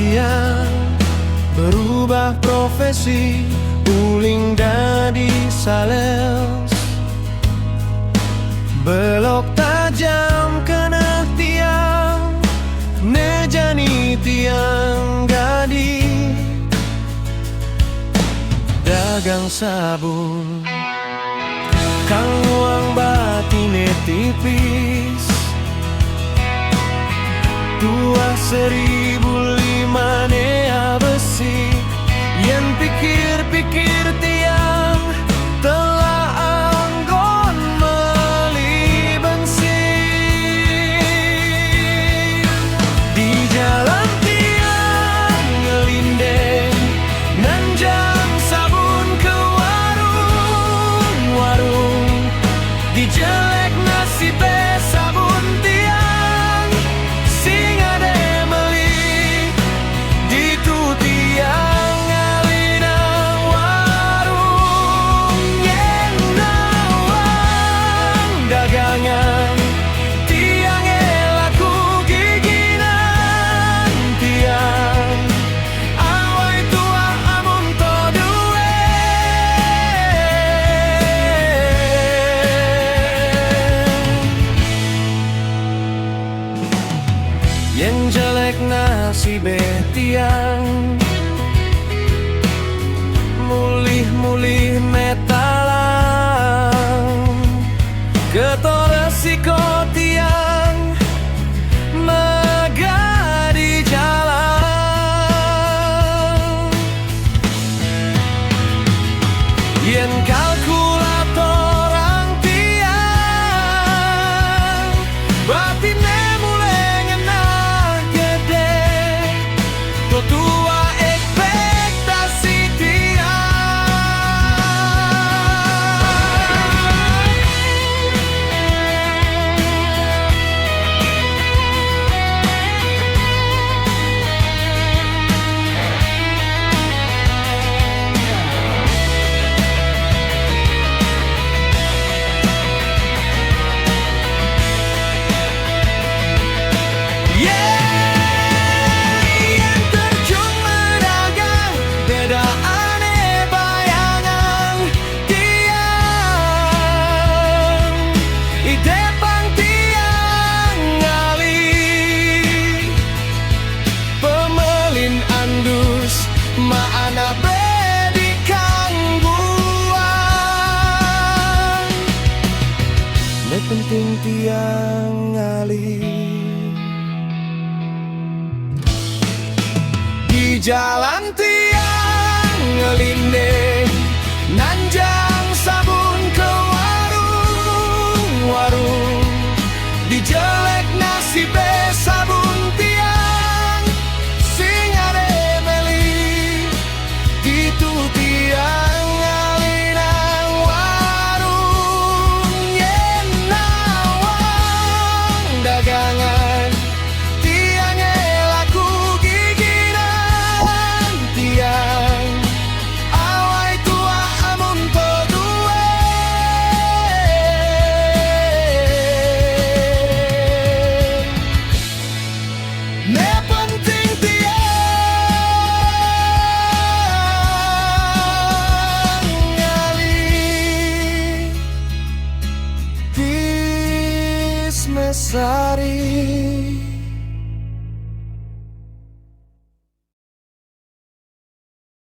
tiang, berubah profesi, uling dadi sales. Belok tajam kena tiang, nejani tiang gadi. Dagang sabun, kang uang batine tipis, 2.005 nea besi. Yen pikir-pikir tiang telah anggon meli bensin. Di jalan tiang ngelindeng, nanjang sabun ke warung-warung. Di jelek nasibe sabun tiang, sing ade meli. Di tu tiang ngalina warung, yen nawang dagangan. Tiang laku giginan tiang, awai tua amun to duwe. Yen jelek nasibe tiang, mulih-mulih metalang. Keto resiko tiang megah di jalan. Yen kalkulator ang tiang, batine mulai ngena gede. Tua ekspektasi maana bedikang buang. Ne penting tiang ngali di jalan tiang ngelindeng, nanjang sabun ke warung-warung. Di jelek nasibe sabun tiang, sing ade meli. Di tu tiang ngalinang warung, yen nawang dagangan. Tiang laku giginan tiang, awai tua amun to duwe. Ne penting tiang ngali Kismesari.